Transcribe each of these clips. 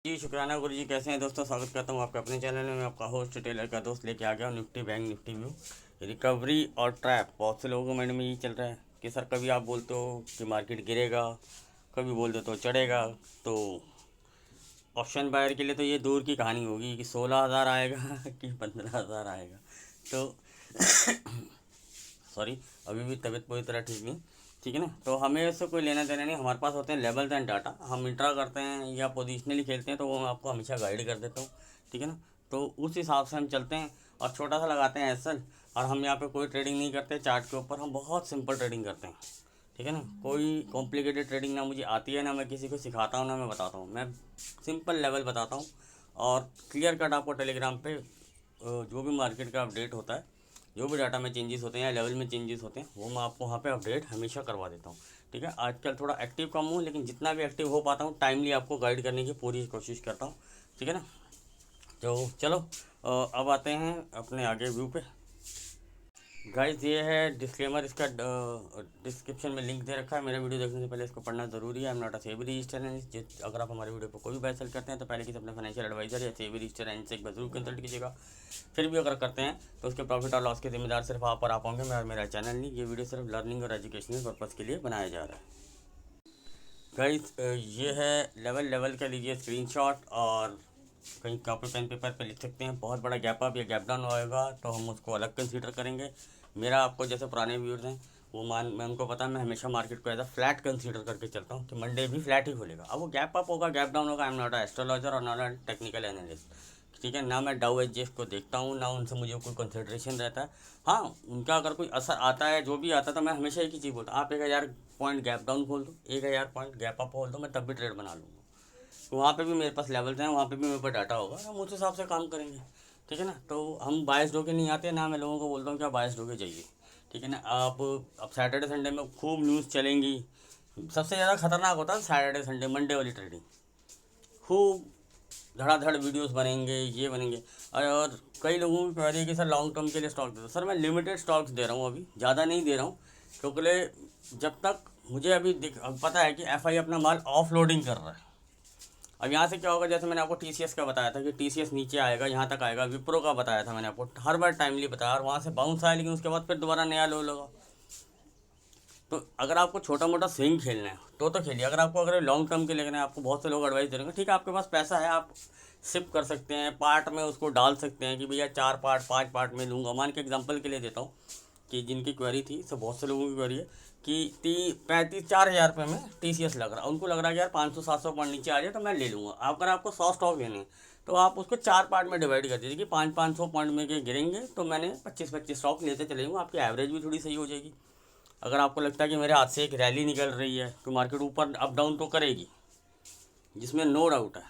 जी शुक्राना गुरु जी। कैसे हैं दोस्तों? स्वागत करता हूं आपके अपने चैनल में। मैं आपका होस्ट टेलर का दोस्त लेके आ गया हूं Nifty bank Nifty view recovery और ट्रैप। बहुत से लोगों को माइंड में यही चल रहा है कि सर कभी आप बोलते हो कि मार्केट गिरेगा, कभी बोल दो तो चढ़ेगा। तो ऑप्शन बायर के लिए तो ये दूर की कहानी होगी कि 16,000 आएगा कि 15,000 आएगा। तो सॉरी, अभी भी तबीयत पूरी तरह ठीक नहीं। ठीक है ना। तो हमें इससे कोई लेना देना नहीं। हमारे पास होते हैं लेवल्स एंड डाटा। हम इंट्रा करते हैं या पोजिशनली खेलते हैं तो वो मैं आपको हमेशा गाइड कर देता हूँ। ठीक है ना। तो उस हिसाब से हम चलते हैं और छोटा सा लगाते हैं एसएल। और हम यहाँ पे कोई ट्रेडिंग नहीं करते चार्ट के ऊपर, हम बहुत सिंपल ट्रेडिंग करते हैं। ठीक है ना। कोई कॉम्प्लिकेटेड ट्रेडिंग ना मुझे आती है, ना मैं किसी को सिखाता हूँ, ना मैं बताता हूँ। मैं सिंपल लेवल बताता हूँ और क्लियर कट आपको टेलीग्राम पे जो भी मार्केट का अपडेट होता है, जो भी डाटा में चेंजेस होते हैं या लेवल में चेंजेस होते हैं, वो मैं आपको वहाँ पे अपडेट हमेशा करवा देता हूँ। ठीक है। आजकल थोड़ा एक्टिव कम हूँ, लेकिन जितना भी एक्टिव हो पाता हूँ टाइमली आपको गाइड करने की पूरी कोशिश करता हूँ। ठीक है ना। तो चलो अब आते हैं अपने आगे व्यू पे। गाइस ये है डिस्क्लेमर, इसका डिस्क्रिप्शन में लिंक दे रखा है। मेरा वीडियो देखने से पहले इसको पढ़ना ज़रूरी है। I am not a SEBI registered analyst. अगर आप हमारे वीडियो पर कोई भी बाय सेल करते हैं तो पहले किसी अपने फाइनेंशियल एडवाइजर या सेबी रजिस्टर्ड एनालिस्ट से एक बार जरूर कंसल्ट कीजिएगा। फिर भी अगर करते हैं तो उसके प्रॉफिट और लॉस के जिम्मेदार सिर्फ आप और आप होंगे, मैं और मेरा चैनल नहीं। ये वीडियो सिर्फ लर्निंग और एजुकेशनल पर्पज़ के लिए बनाया जा रहा है। गाइस ये है लेवल। लेवल का लीजिए स्क्रीनशॉट और कहीं कॉपी पेन पेपर पे लिख सकते हैं। बहुत बड़ा गैप अप या गैप डाउन होएगा तो हम उसको अलग कंसीडर करेंगे। मेरा आपको जैसे पुराने व्यूअर्स हैं वो मैं उनको पता है, मैं हमेशा मार्केट को एज अ फ्लैट कंसीडर करके चलता हूँ कि मंडे भी फ्लैट ही खुलेगा। अब वो गैप अप होगा, गैप डाउन होगा। I am not a astrologer और नॉट अ टेक्निकल एनालिस्ट। ठीक है ना। मैं डाउ एजेस को देखता हूँ ना, उनसे मुझे कोई कंसिड्रेशन रहता है। हाँ, उनका अगर कोई असर आता है, जो भी आता है, तो मैं हमेशा एक ही चीज़ बोलता हूँ, आप 1,000 पॉइंट गैप डाउन खोल दो, 1,000 पॉइंट गैप अप खोल दो, मैं तब भी ट्रेड बना लूँगा। तो वहाँ पे भी मेरे पास लेवल्स हैं, वहाँ पे भी मेरे पास डाटा होगा, हम उस हिसाब से काम करेंगे। ठीक है ना। तो हम बायस्ड होके नहीं आते ना, मैं लोगों को बोलता हूँ क्या बायस्ड होके जाइए। ठीक है ना। आप अब सैटरडे संडे में खूब न्यूज़ चलेंगी। सबसे ज़्यादा खतरनाक होता है सैटरडे संडे मंडे वाली ट्रेडिंग। खूब धड़ाधड़ वीडियोस बनेंगे, ये बनेंगे। और कई लोगों की कह रही है कि सर लॉन्ग टर्म के लिए स्टॉक दे दो। सर मैं लिमिटेड स्टॉक्स दे रहा हूँ, अभी ज़्यादा नहीं दे रहा हूँ, क्योंकि जब तक मुझे अभी पता है कि एफआई अपना माल ऑफ लोडिंग कर रहा है। अब यहाँ से क्या होगा, जैसे मैंने आपको टीसीएस का बताया था कि टीसीएस नीचे आएगा, यहाँ तक आएगा। विप्रो का बताया था मैंने आपको, हर बार टाइमली बताया, और वहाँ से बाउंस आया, लेकिन उसके बाद फिर दोबारा नया लो लगा। तो अगर आपको छोटा मोटा स्विंग खेलना है तो खेलिए। अगर लॉन्ग टर्म के लेना है, आपको बहुत से लोग एडवाइस दे रहे हैं, ठीक है आपके पास पैसा है, आप शिप कर सकते हैं, पार्ट में उसको डाल सकते हैं कि भैया 4 पार्ट 5 पार्ट में लूँगा। मान के एग्जांपल के लिए देता हूँ कि जिनकी क्वेरी थी, सब बहुत से लोगों की क्वेरी है कि 4,000 रुपये में टीसीएस लग रहा है, उनको लग रहा है कि यार 500-700 पॉइंट नीचे आ जाए तो मैं ले लूँगा। अगर आपको 100 स्टॉक लेने हैं तो आप उसको 4 पार्ट में डिवाइड कर दीजिए कि 500-500 पॉइंट में के गिरेंगे तो मैंने 25-25 स्टॉक लेते चले जाऊँगा। आपकी एवरेज भी थोड़ी सही हो जाएगी। अगर आपको लगता है कि मेरे हाथ से एक रैली निकल रही है तो मार्केट ऊपर अप डाउन तो करेगी, जिसमें नो डाउट है,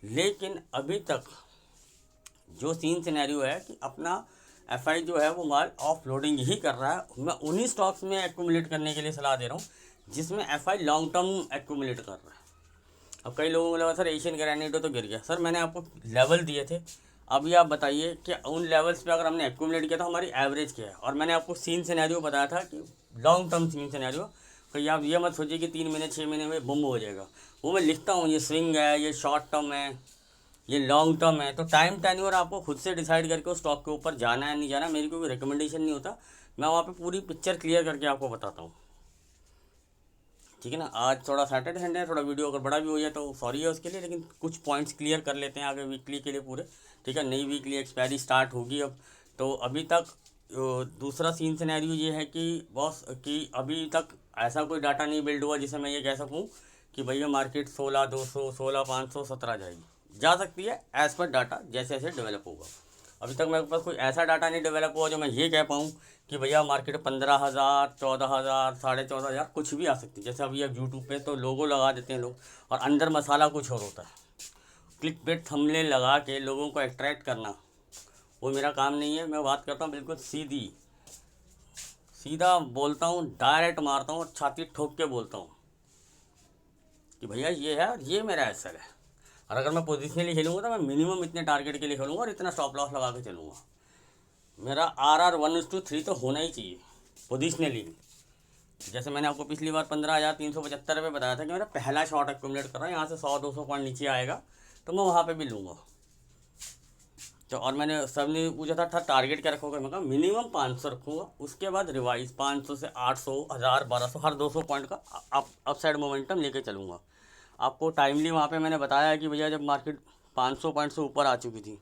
लेकिन अभी तक जो सीन सिनेरियो है कि अपना एफआई जो है वो माल ऑफ लोडिंग ही कर रहा है। मैं उन्हीं स्टॉक्स में एक्यूमुलेट करने के लिए सलाह दे रहा हूँ जिसमें एफआई लॉन्ग टर्म एक्यूमुलेट कर रहा है। अब कई लोगों को लगा सर एशियन ग्रेनाइट तो गिर गया। सर मैंने आपको लेवल दिए थे, अभी आप बताइए कि उन लेवल्स पे अगर हमने एक्यूमुलेट किया तो हमारी एवरेज क्या है। और मैंने आपको सीन सिनेरियो बताया था कि लॉन्ग टर्म सीन सिनेरियो, कि आप ये मत सोचिए कि 3 महीने 6 महीने में बुम हो जाएगा। वो मैं लिखता हूँ, ये स्विंग है, ये शॉर्ट टर्म है, ये लॉन्ग टर्म है। तो टाइम टेन्योर आपको खुद से डिसाइड करके उस स्टॉक के ऊपर जाना है नहीं जाना, मेरी कोई रिकमेंडेशन नहीं होता। मैं वहाँ पे पूरी पिक्चर क्लियर करके आपको बताता हूँ। ठीक है ना। आज थोड़ा सैटरडे संडे है, थोड़ा वीडियो अगर बड़ा भी हो जाए तो सॉरी है उसके लिए, लेकिन कुछ पॉइंट्स क्लियर कर लेते हैं आगे वीकली के लिए पूरे। ठीक है। नई वीकली एक्सपायरी स्टार्ट होगी अब। तो अभी तक दूसरा सीन सिनेरियो ये है कि बॉस कि अभी तक ऐसा कोई डाटा नहीं बिल्ड हुआ जिसे मैं ये कह सकूँ कि भैया मार्केट 16,200 16,500 17 जाएगी। जा सकती है एज़ पर डाटा जैसे जैसे डेवलप होगा। अभी तक मेरे पास कोई ऐसा डाटा नहीं डेवलप हुआ जो मैं ये कह पाऊँ कि भैया मार्केट 15,000 14,000 14,500 कुछ भी आ सकती है। जैसे अभी अब यूट्यूब पे तो लोगो लगा देते हैं लोग और अंदर मसाला कुछ और होता है। क्लिक बेट थंबनेल लगा के लोगों को अट्रैक्ट करना वो मेरा काम नहीं है। मैं बात करता हूँ बिल्कुल सीधा बोलता हूँ, डायरेक्ट मारता हूँ और छाती ठोक के बोलता हूँ कि भैया ये है, ये मेरा असर है। और अगर मैं पोजिशनली खेलूँगा तो मैं मिनिमम इतने टारगेट के लिए खेलूँगा और इतना स्टॉप लॉस लगा के चलूँगा। मेरा RR 1:3 तो होना ही चाहिए पोजिशनली। जैसे मैंने आपको पिछली बार 15,375 रुपये बताया था कि मेरा पहला शॉट एक्यूमुलेट कर रहा है, यहाँ से 100-200 पॉइंट नीचे आएगा तो मैं वहाँ पे भी लूँगा। तो और मैंने सबने पूछा था टारगेट क्या रखोगे, मैं कहा मिनिमम 500 रखूँगा, उसके बाद रिवाइज 500 से 800, 1000, 1200, हर 200 पॉइंट का अप साइड मोमेंटम लेके चलूँगा। आपको टाइमली वहाँ पे मैंने बताया कि भैया जब मार्केट 500 पॉइंट से ऊपर आ चुकी थी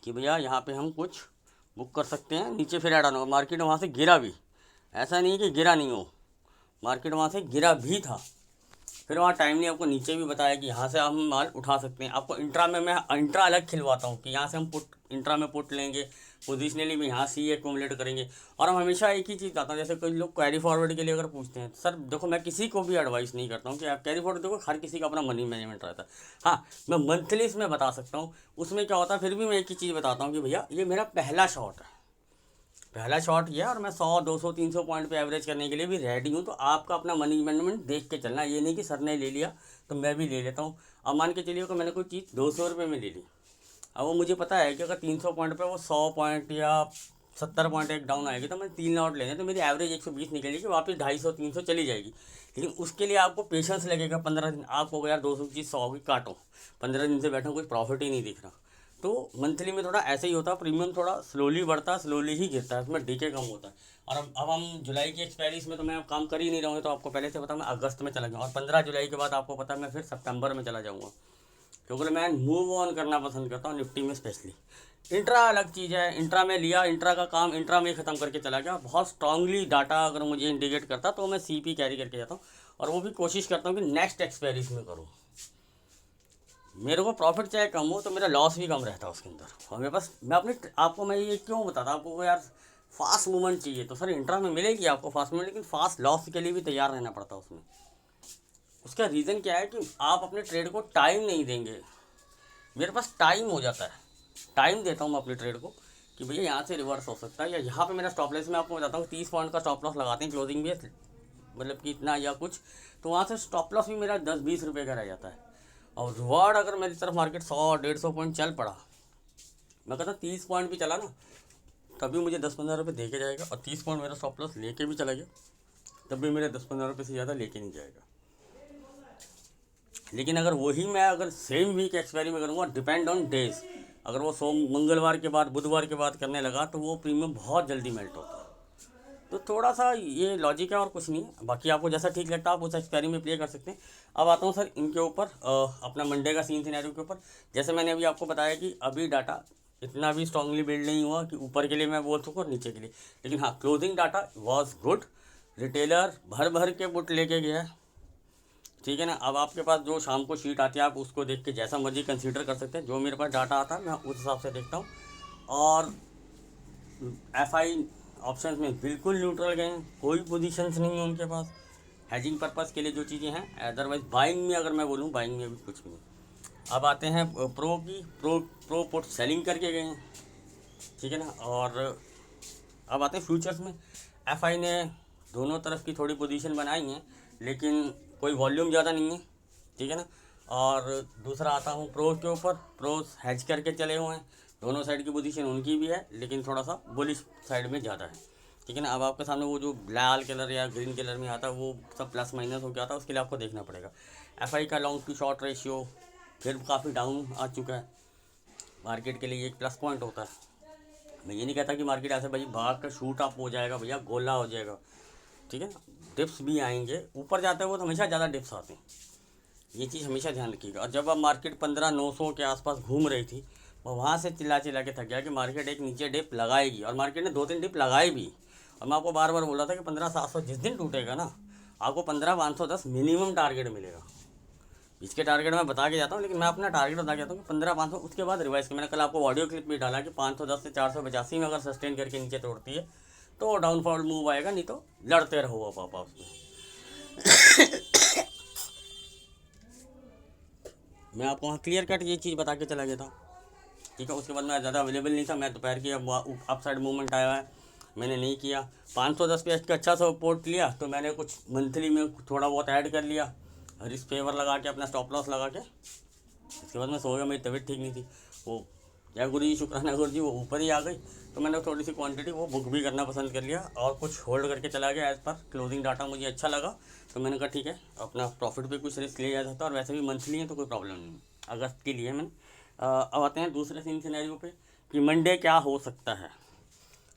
कि भैया यहाँ पे हम कुछ बुक कर सकते हैं, नीचे फिर ऐड ऑन होगा। मार्केट वहाँ से गिरा भी, ऐसा नहीं कि गिरा नहीं हो, मार्केट वहाँ से गिरा भी था। फिर वहाँ टाइम ने आपको नीचे भी बताया कि यहाँ से हम माल उठा सकते हैं। आपको इंट्रा में मैं इंट्रा अलग खिलवाता हूँ कि यहाँ से हम इंट्रा में पुट लेंगे, पोजिशनली भी यहाँ से ही एक्यूमुलेट करेंगे। और हम हमेशा एक ही चीज़ बताता हूँ, जैसे कोई लोग कैरी फॉरवर्ड के लिए अगर पूछते हैं, सर देखो मैं किसी को भी एडवाइस नहीं करता हूँ कि आप कैरी फॉरवर्ड, देखो हर किसी का अपना मनी मैनेजमेंट रहता है। हाँ, मैं मंथली इसमें बता सकता हूँ, उसमें क्या होता है, फिर भी मैं एक ही चीज़ बताता हूँ कि भैया ये मेरा पहला शॉट है, पहला शॉट ये है, और मैं 100, 200, 300 पॉइंट पे एवरेज करने के लिए भी रेडी हूँ। तो आपका अपना मनी मैनेजमेंट देख के चलना, ये नहीं कि सर ने ले लिया तो मैं भी ले लेता हूँ। अब मान के चलिए कि मैंने कोई चीज़ 200 रुपये में ले ली, अब वो मुझे पता है कि अगर 300 पॉइंट पे वो 100 पॉइंट या 70 पॉइंट एक डाउन आएगी, तो मैं 3 लॉट लेने, तो मेरी एवरेज 120 निकलेगी, वापस 250, 300 चली जाएगी। लेकिन उसके लिए आपको पेशेंस लगेगा 15 दिन। आपको यार 200 की चीज़ 100 की काटो, 15 दिन से बैठो, कुछ प्रॉफिट ही नहीं दिख रहा। तो मंथली में थोड़ा ऐसे ही होता है, प्रीमियम थोड़ा स्लोली बढ़ता है, स्लोली ही गिरता है, उसमें डीके कम होता है। और अब हम जुलाई की एक्सपायरी में तो मैं अब काम कर ही नहीं रहा हूँ, तो आपको पहले से पता मैं अगस्त में चला जाऊँ, और 15 जुलाई के बाद आपको पता मैं फिर सितंबर में चला जाऊँगा, क्योंकि मैं मूव ऑन करना पसंद करता हूँ निफ्टी में स्पेशली। इंट्रा अलग चीज़ है, इंट्रा में लिया, इंट्रा का काम इंट्रा में ख़त्म करके चला गया। बहुत स्ट्रांगली डाटा अगर मुझे इंडिकेट करता तो मैं सीपी कैरी करके जाता हूँ, और वो भी कोशिश करता हूँ कि नेक्स्ट एक्सपायरी में करूँ। मेरे को प्रॉफिट चाहे कम हो तो मेरा लॉस भी कम रहता है उसके अंदर। और मेरे पास, मैं अपने आपको मैं ये क्यों बताता, आपको यार फास्ट मूवमेंट चाहिए तो सर इंट्रा में मिलेगी आपको फास्ट मूवमेंट, लेकिन फास्ट लॉस के लिए भी तैयार रहना पड़ता है उसमें। उसका रीज़न क्या है कि आप अपने ट्रेड को टाइम नहीं देंगे। मेरे पास टाइम हो जाता है, टाइम देता हूँ मैं अपने ट्रेड को कि भैया यहाँ से रिवर्स हो सकता है, या यहाँ पे मेरा स्टॉप लॉस, मैं आपको बताता हूँ 30 पॉइंट का स्टॉप लॉस लगाते हैं क्लोजिंग भी, मतलब कि इतना या कुछ, तो वहाँ से स्टॉप लॉस भी मेरा 10-20 रुपये का रह जाता है। और रिवार्ड अगर मेरी तरफ मार्केट 100-150 पॉइंट चल पड़ा, मैं कहता 30 पॉइंट भी चला ना, तभी मुझे 10-15 रुपये दे के जाएगा, और 30 पॉइंट मेरा स्टॉप लॉस लेके भी चला गया, तब भी मेरे 10-15 रुपये से ज़्यादा लेके नहीं जाएगा। लेकिन अगर वही मैं अगर सेम वीक एक्सपायरी में करूँगा, डिपेंड ऑन डेज, अगर वो मंगलवार के बाद, बुधवार के बाद करने लगा, तो वो प्रीमियम बहुत जल्दी मेल्ट होता है। तो थोड़ा सा ये लॉजिक है और कुछ नहीं है। बाकी आपको जैसा ठीक लगता है आप उस एक्सपायरी में प्ले कर सकते हैं। अब आता हूँ सर इनके ऊपर, अपना मंडे का सीन सिनेरियो के ऊपर। जैसे मैंने अभी आपको बताया कि अभी डाटा इतना भी स्ट्रांगली बिल्ड नहीं हुआ कि ऊपर के लिए मैं बोल सकूँ और नीचे के लिए, लेकिन हाँ closing data was good. Retailer भर भर के पुट लेके गया है, ठीक है ना। अब आपके पास जो शाम को शीट आती है आप उसको देख के जैसा मर्जी कंसीडर कर सकते हैं। जो मेरे पास डाटा आता है मैं उस हिसाब से देखता हूँ। और एफआई ऑप्शंस में बिल्कुल न्यूट्रल गए हैं, कोई पोजीशंस नहीं है उनके पास हेजिंग पर्पस के लिए जो चीज़ें हैं। अदरवाइज बाइंग में अगर मैं बोलूँ, बाइंग में अभी कुछ नहीं। अब आते हैं प्रो की, प्रो पुट सेलिंग करके गए हैं, ठीक है ना। और अब आते हैं फ्यूचर्स में, एफआई ने दोनों तरफ की थोड़ी पोजीशन बनाई है, लेकिन कोई वॉल्यूम ज़्यादा नहीं है, ठीक है ना। और दूसरा आता हूँ प्रो के ऊपर, प्रो हैज करके चले हुए हैं, दोनों साइड की पोजीशन उनकी भी है, लेकिन थोड़ा सा बुलिश साइड में ज़्यादा है, ठीक है ना। अब आपके सामने वो जो लाल कलर या ग्रीन कलर में आता है वो सब प्लस माइनस हो गया था, उसके लिए आपको देखना पड़ेगा। एफआई का लॉन्ग टू शॉर्ट रेशियो फिर काफ़ी डाउन आ चुका है, मार्केट के लिए एक प्लस पॉइंट होता है। मैं ये नहीं कहता कि मार्केट ऐसे भाई भाग कर शूट अप हो जाएगा, भैया गोला हो जाएगा, ठीक है ना। डिप्स भी आएंगे, ऊपर जाते हैं वो तो हमेशा ज़्यादा डिप्स आते हैं, ये चीज़ हमेशा ध्यान रखिएगा। और जब अब मार्केट 15,900 के आसपास घूम रही थी, मैं वहाँ से चिल्ला के थक गया कि मार्केट एक नीचे डिप लगाएगी, और मार्केट ने 2-3 डिप लगाई भी। और मैं आपको बार बार बोल रहा था कि 15,700 जिस दिन टूटेगा ना, आपको 15,510 मिनिमम टारगेट मिलेगा। इसके टारगेट मैं बता के जाता हूँ, लेकिन मैं अपना टारगेट बता के जाता हूँ कि 15,500, उसके बाद रिवाइज किया। मैंने कल आपको ऑडियो क्लिप भी डाला कि 510 से 485 में अगर सस्टेन करके नीचे तोड़ती है तो डाउनफॉल मूव आएगा, नहीं तो लड़ते रहो पापा उसमें। मैं आपको वहाँ क्लियर कट ये चीज़ बता के चला गया था, ठीक है। उसके बाद मैं ज़्यादा अवेलेबल नहीं था, मैं दोपहर की अब अप साइड मूवमेंट आया है, मैंने नहीं किया। 510 पे का अच्छा सा सपोर्ट लिया, तो मैंने कुछ मंथली में थोड़ा बहुत ऐड कर लिया, रिस्क फेवर लगा के, अपना स्टॉप लॉस लगा के। इसके बाद मैं सो गया, मेरी तबीयत ठीक नहीं थी, वो जय गुरु जी शुक्राना गुरु जी, वो ऊपर ही आ गई, तो मैंने थोड़ी सी क्वांटिटी वो बुक भी करना पसंद कर लिया, और कुछ होल्ड करके चला गया। एज़ पर क्लोजिंग डाटा मुझे अच्छा लगा, तो मैंने कहा ठीक है, अपना प्रॉफिट पे कुछ रिस्क ले जाया था, और वैसे भी मंथली है तो कोई प्रॉब्लम नहीं। अगस्त के लिए मैंने। अब आते हैं दूसरे सीन सिनेरियो पे कि मंडे क्या हो सकता है।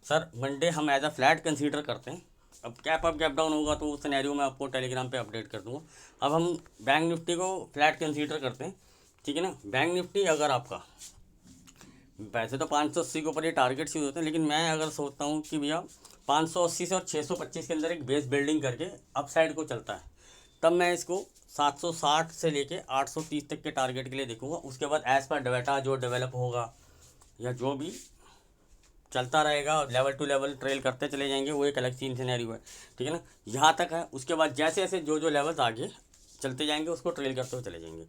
सर मंडे हम एज अ फ्लैट कंसीडर करते हैं। अब कैप अप गैप डाउन होगा तो उस सिनेरियो में आपको टेलीग्राम पे अपडेट कर दूंगा। अब हम बैंक निफ्टी को फ्लैट कंसीडर करते हैं, ठीक है ना। बैंक निफ्टी अगर आपका वैसे तो 580 के ऊपर ये टारगेट्स यूज होते हैं, लेकिन मैं अगर सोचता हूँ कि भैया 580 से और 625 के अंदर एक बेस बिल्डिंग करके अपसाइड को चलता है, तब मैं इसको 760 से लेके 830 तक के टारगेट के लिए देखूंगा। उसके बाद एज पर डेटा जो डेवलप होगा या जो भी चलता रहेगा, लेवल टू लेवल ट्रेल करते चले जाएंगे, वो एक अलग सीन सिनेरियो है, ठीक है ना। यहाँ तक है। उसके बाद जैसे जैसे जो जो लेवल्स आगे चलते जाएंगे उसको ट्रेल करते हुए चले जाएंगे।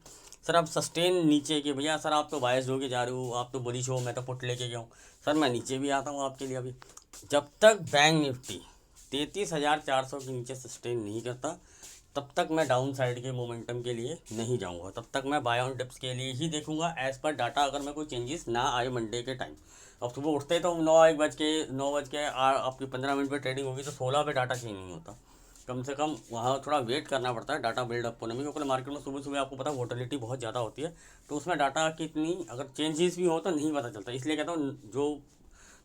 सर आप सस्टेन नीचे के भैया, सर आप तो बायस होके जा रहे हो, आप तो बुलिश हो, मैं तो पुट लेके गया हूँ। सर मैं नीचे भी आता हूँ आपके लिए। अभी जब तक बैंक निफ्टी 33,400 के नीचे सस्टेन नहीं करता तब तक मैं डाउन साइड के मोमेंटम के लिए नहीं जाऊंगा। तब तक मैं बाय ऑन डिप्स के लिए ही देखूंगा एज पर डाटा, अगर मैं कोई चेंजेस ना आए मंडे के टाइम। अब सुबह उठते तो 9 बज के आपकी 15 मिनट पे ट्रेडिंग होगी तो 16 पे डाटा चेंज नहीं होता। कम से कम वहाँ थोड़ा वेट करना पड़ता है डाटा बिल्डअप होने में, क्योंकि मार्केट में सुबह सुबह आपको पता है वोटिलिटी बहुत ज़्यादा होती है, तो उसमें डाटा की इतनी अगर चेंजेस भी हो तो नहीं पता चलता। इसलिए कहता हूँ जो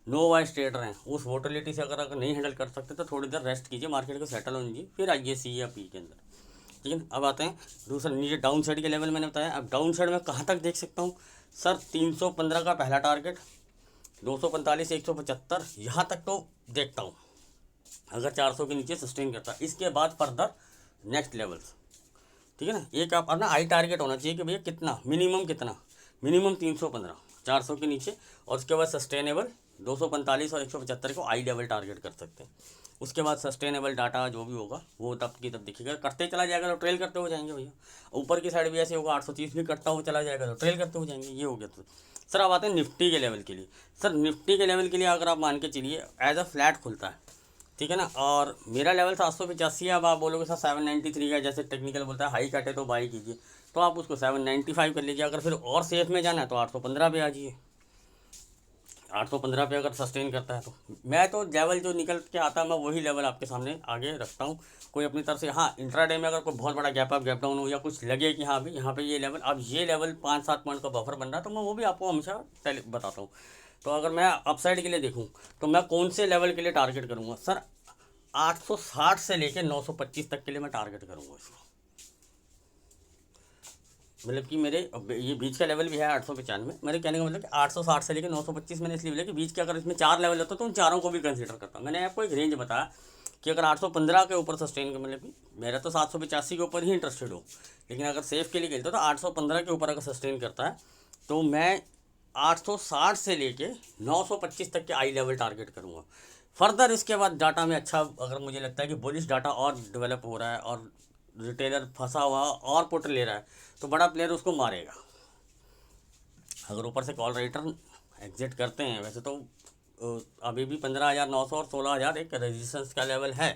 नो वाइज ट्रेडर हैं उस वोटिलिटी से अगर नहीं हैंडल कर सकते तो थोड़ी देर रेस्ट कीजिए, मार्केट को सेटल होने दीजिए, फिर आइए सी या पी के अंदर, ठीक है। अब आते हैं दूसरा नीचे डाउन साइड के लेवल मैंने बताया। अब डाउन साइड में कहाँ तक देख सकता हूँ सर, 315 का पहला टारगेट, 245, 175, यहाँ तक तो देखता हूँ अगर 400 के नीचे सस्टेन करता है। इसके बाद फर्दर नेक्स्ट लेवल्स, ठीक है ना। एक आप अपना आई टारगेट होना चाहिए कि भैया कितना मिनिमम, कितना मिनिमम 315 400 के नीचे, और उसके बाद सस्टेनेबल 245 और 175 को आई लेवल टारगेट कर सकते हैं। उसके बाद सस्टेनेबल डाटा जो भी होगा वो तब की तब दिखेगा, करते चला जाएगा तो ट्रेल करते हो जाएंगे भैया। ऊपर की साइड भी ऐसे होगा, 830 भी करता हुआ चला जाएगा तो ट्रेल करते हो जाएंगे, ये हो गया। तो सर अब आते हैं निफ्टी के लेवल के लिए। सर निफ्टी के लेवल के लिए अगर आप मान के चलिए एज अ फ्लैट खुलता है, ठीक है ना, और मेरा लेवल 785 है। अब आप बोलोगे सर 793 का जैसे टेक्निकल बोलता है हाई कटे तो बाई कीजिए, तो आप उसको 795 कर लीजिए। अगर फिर और सेफ में जाना है तो 815 पे आ जाइए। 815 पे अगर सस्टेन करता है तो मैं तो लेवल जो निकल के आता है मैं वही लेवल आपके सामने आगे रखता हूँ। कोई अपनी तरफ से, हाँ इंट्राडे में अगर कोई बहुत बड़ा गैप अप गैप डाउन हो या कुछ लगे कि हाँ भी यहाँ पे ये लेवल, अब ये लेवल 5-7 पॉइंट का बफर बन रहा है, तो मैं वो भी आपको हमेशा बताता हूँ। तो अगर मैं अपसाइड के लिए देखूँ तो मैं कौन से लेवल के लिए टारगेट करूँगा सर, 860 से लेकर 925 तक के लिए मैं टारगेट करूँगा इसको। मतलब कि मेरे ये बीच का लेवल भी है 895। मेरे कहने का मतलब कि 860 से लेकर 925 मैंने इसलिए बोला कि बीच के अगर इसमें 4 लेवल होता तो उन चारों को भी कंसीडर करता। मैंने आपको एक रेंज बताया कि अगर 815 के ऊपर सस्टेन का, मतलब कि मेरा तो 785 के ऊपर ही इंटरेस्टेड हो, लेकिन अगर सेफ के लिए खेलता तो 815 के ऊपर अगर सस्टेन करता है तो मैं 860 से लेके 925 तक के आई लेवल टारगेट करूँगा। फर्दर इसके बाद डाटा में अच्छा अगर मुझे लगता है कि बुलिश डाटा और डेवलप हो रहा है और रिटेलर फंसा हुआ और पुट ले रहा है तो बड़ा प्लेयर उसको मारेगा। अगर ऊपर से कॉल राइटर एग्जिट करते हैं, वैसे तो अभी भी 15,900 और 16,000 एक रेजिस्टेंस का लेवल है,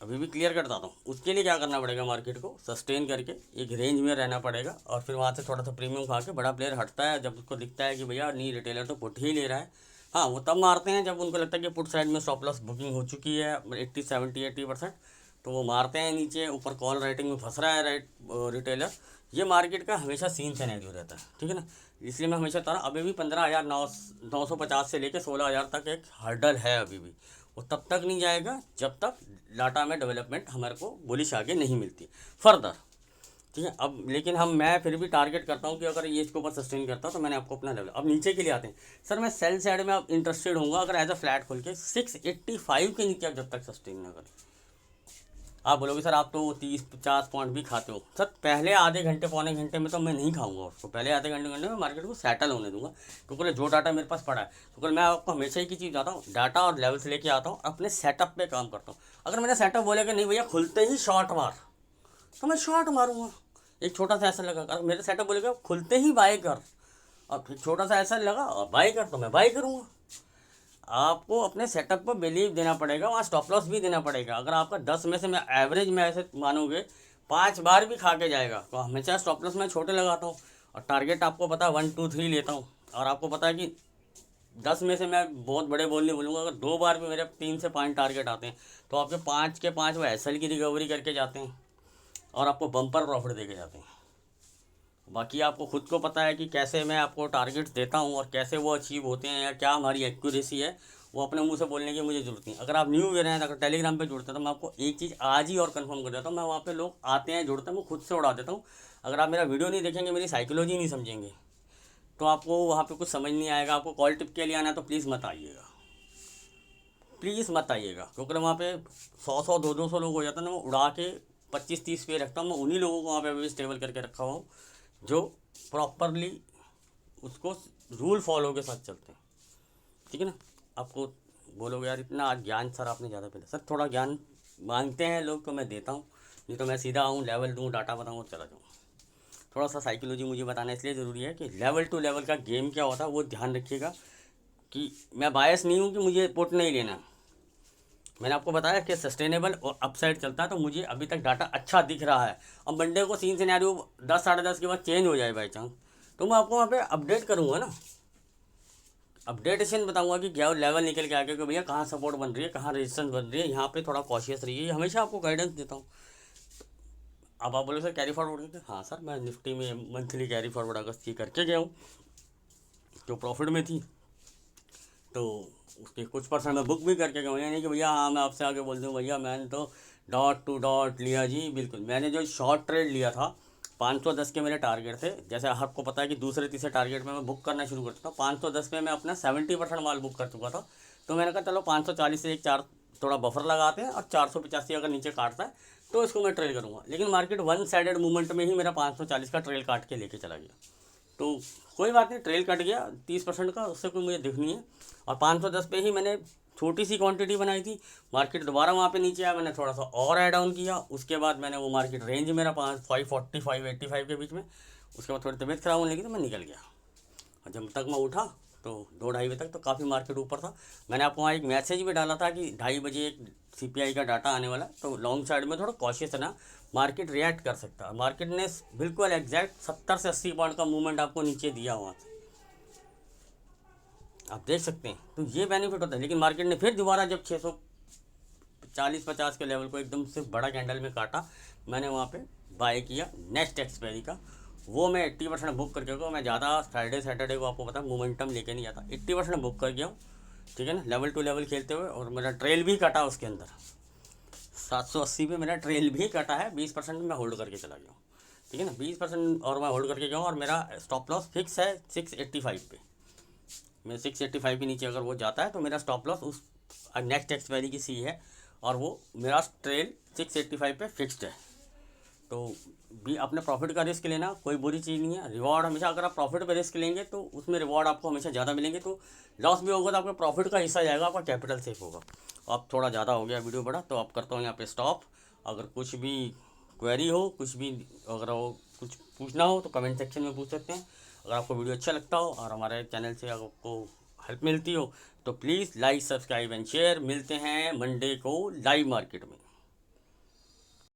अभी भी क्लियर कर देता हूँ। उसके लिए क्या करना पड़ेगा, मार्केट को सस्टेन करके एक रेंज में रहना पड़ेगा, और फिर वहाँ से थोड़ा सा प्रीमियम खा के बड़ा प्लेयर हटता है जब उसको दिखता है कि भैया नहीं रिटेलर तो पुट ही ले रहा है। हाँ वो तब मारते हैं जब उनको लगता है कि पुट साइड में स्टॉप लॉस बुकिंग हो चुकी है 80-70-80%, तो वो मारते हैं नीचे। ऊपर कॉल राइटिंग में फंस रहा है रिटेलर। ये मार्केट का हमेशा सीन सिनेरियो रहता है, ठीक है ना। इसलिए मैं हमेशा बता रहा हूँ अभी भी 15,950 से लेकर 16,000 तक एक हर्डल है अभी भी। वो तब तक नहीं जाएगा जब तक डाटा में डेवलपमेंट हमारे को बुलिश आगे नहीं मिलती फर्दर, ठीक है। अब लेकिन मैं फिर भी टारगेट करता हूँ कि अगर ये इसके ऊपर सस्टेन करता तो मैंने आपको अपना लेवल। अब नीचे के लिए आते हैं सर, मैं सेल साइड में अब इंटरेस्टेड हूँ अगर एज अ फ्लैट खोल के 685 के नीचे अब जब तक सस्टेन ना करें। आप बोलोगे सर आप तो 30-50 पॉइंट भी खाते हो। सर पहले आधे घंटे पौने घंटे में तो मैं नहीं खाऊंगा उसको, पहले आधे घंटे में मार्केट को सेटल होने दूंगा, क्योंकि जो डाटा मेरे पास पड़ा है, क्योंकि मैं आपको हमेशा ही की चीज़ आता हूँ, डाटा और लेवल्स लेके आता हूँ, अपने सेटअप पे काम करता हूँ। अगर मेरा सेटअप बोलेगा नहीं भैया खुलते ही शॉर्ट मार, तो मैं शॉर्ट मारूंगा। एक छोटा सा ऐसा लगा, अगर मेरा सेटअप बोलेगा खुलते ही बाय कर, और फिर छोटा सा ऐसा लगा और बाय कर, तो मैं बाय करूँगा। आपको अपने सेटअप पर बिलीव देना पड़ेगा, वहाँ स्टॉप लॉस भी देना पड़ेगा। अगर आपका 10 में से मैं एवरेज में ऐसे मानोगे 5 बार भी खा के जाएगा, तो हमेशा स्टॉप लॉस मैं छोटे लगाता हूँ, और टारगेट आपको पता है 1 2 3 लेता हूँ। और आपको पता है कि 10 में से मैं बहुत बड़े बोल नहीं बोलूँगा, अगर 2 बार भी मेरे 3 से 5 टारगेट आते हैं तो आपके 5 के 5 वो एसएल की रिकवरी करके जाते हैं और आपको बम्पर प्रॉफिट दे के जाते हैं। बाकी आपको खुद को पता है कि कैसे मैं आपको टारगेट्स देता हूँ और कैसे वो अचीव होते हैं या क्या हमारी एक्यूरेसी है, वो अपने मुंह से बोलने की मुझे ज़रूरत नहीं। अगर आप न्यू ईयर हैं, अगर टेलीग्राम पे जुड़ते हैं, तो मैं आपको एक चीज़ आज ही और कंफर्म कर देता हूँ, मैं वहाँ पे लोग आते हैं जुड़ते हैं, मैं खुद से उड़ा देता हूँ। अगर आप मेरा वीडियो नहीं देखेंगे, मेरी साइकोलॉजी नहीं समझेंगे, तो आपको वहाँ पे कुछ समझ नहीं आएगा। आपको कॉल टिप के लिए आना है तो प्लीज़ मत आइएगा, प्लीज़ मत आइएगा, क्योंकि वहाँ पे 100 200 लोग हो जाते हैं ना, मैं उड़ा के 25 30 पे रखता हूँ। मैं उन्हीं लोगों को वहाँ पे अभी स्टेबल करके रखा हुआ हूँ जो प्रॉपरली उसको रूल फॉलो के साथ चलते हैं, ठीक है ना। आपको बोलोगे यार इतना ज्ञान सर आपने ज़्यादा पहले, सर थोड़ा ज्ञान मांगते हैं लोग तो मैं देता हूँ, नहीं तो मैं सीधा आऊँ, लेवल दूँ, डाटा बताऊँ और चला जाऊँ। थोड़ा सा साइकोलॉजी मुझे बताना इसलिए ज़रूरी है कि लेवल टू लेवल का गेम क्या होता है वो ध्यान रखिएगा, कि मैं बायस नहीं हूँ कि मुझे पुट नहीं लेना। मैंने आपको बताया कि सस्टेनेबल और अपसाइड चलता है, तो मुझे अभी तक डाटा अच्छा दिख रहा है। अब मंडे को सीन सिनेरियो 10 साढ़े 10 के बाद चेंज हो जाए बाई चांस, तो मैं आपको वहाँ पे अपडेट करूँगा ना, अपडेटेशन बताऊँगा कि क्या लेवल निकल के आगे कि भैया कहाँ सपोर्ट बन रही है, कहाँ रेजिस्टेंस बन रही है, यहाँ पे थोड़ा कॉशियस रहिए, हमेशा आपको गाइडेंस देता हूँ। अब आप बोले सर कैरी फॉरवर्ड करके, हाँ सर मैं निफ्टी में मंथली कैरी फॉरवर्ड अगस्त की करके गया हूँ, जो प्रॉफिट में थी, तो उसके कुछ परसेंट मैं बुक भी करके गया हूँ। यानी कि भैया हाँ मैं आपसे आगे बोल दूँ, भैया मैंने तो डॉट टू डॉट लिया जी, बिल्कुल। मैंने जो शॉर्ट ट्रेड लिया था 510 के मेरे टारगेट थे, जैसे आपको पता है कि दूसरे तीसरे टारगेट में मैं बुक करना शुरू करता था। 510 में मैं अपना 70% माल बुक कर चुका था, तो मैंने कहा चलो 540 से एक चार थोड़ा बफर लगाते हैं, और 485 अगर नीचे काटता है तो इसको मैं ट्रेल करूँगा। लेकिन मार्केट वन साइडेड मूवमेंट में ही मेरा 540 का ट्रेल काट के लेके चला गया, तो कोई बात नहीं, ट्रेल कट गया 30% का, उससे कोई मुझे दिख नहीं है। और 510 पे ही मैंने छोटी सी क्वांटिटी बनाई थी, मार्केट दोबारा वहाँ पे नीचे आया, मैंने थोड़ा सा और ऐड ऑन किया, उसके बाद मैंने वो मार्केट रेंज मेरा 540 585 के बीच में, उसके बाद थोड़ी तबीयत खराब होने लगी तो मैं निकल गया। और जब तक मैं उठा तो 2 ढाई बजे तक तो काफ़ी मार्केट ऊपर था। मैंने आपको वहाँ एक मैसेज भी डाला था कि 2:30 बजे एक CPI का डाटा आने वाला है, तो लॉन्ग साइड में थोड़ा कॉशियस है ना, मार्केट रिएक्ट कर सकता है। मार्केट ने बिल्कुल एग्जैक्ट 70 से 80 पॉइंट का मूवमेंट आपको नीचे दिया वहाँ से, आप देख सकते हैं, तो ये बेनिफिट होता है। लेकिन मार्केट ने फिर दोबारा जब 640-50 के लेवल को एकदम से बड़ा कैंडल में काटा, मैंने वहाँ पे बाय किया नेक्स्ट एक्सपायरी का, वो मैं 80% बुक करके गया। मैं ज़्यादा फ्राइडे सैटरडे को आपको पता है मोमेंटम लेके नहीं जाता, 80% बुक कर गया हूँ, ठीक है ना, लेवल टू लेवल खेलते हुए। और मेरा ट्रेल भी कटा उसके अंदर, 780 पे मेरा ट्रेल भी कटा है, 20% मैं होल्ड करके चला गया हूँ, ठीक है ना, 20% और मैं होल्ड करके गया हूँ। और मेरा स्टॉप लॉस फिक्स है 685 पे, मैं 685 के नीचे अगर वो जाता है तो मेरा स्टॉप लॉस उस नेक्स्ट एक्सपायरी की सी है, और वो मेरा ट्रेल 685 पे फिक्स्ड है। तो भी अपने प्रॉफिट का रिस्क लेना कोई बुरी चीज़ नहीं है। रिवॉर्ड हमेशा, अगर आप प्रॉफिट पे रिस्क लेंगे तो उसमें रिवॉर्ड आपको हमेशा ज़्यादा मिलेंगे, तो लॉस भी होगा तो आपका प्रॉफिट का हिस्सा जाएगा, आपका कैपिटल सेफ होगा। अब थोड़ा ज़्यादा हो गया वीडियो बड़ा, तो आप करता हूँ यहाँ पे स्टॉप। अगर कुछ भी क्वेरी हो, कुछ भी अगर वो कुछ पूछना हो तो कमेंट सेक्शन में पूछ सकते हैं। अगर आपको वीडियो अच्छा लगता हो और हमारे चैनल से अगर आपको हेल्प मिलती हो तो please like subscribe and share. मिलते हैं मंडे को लाइव मार्केट में।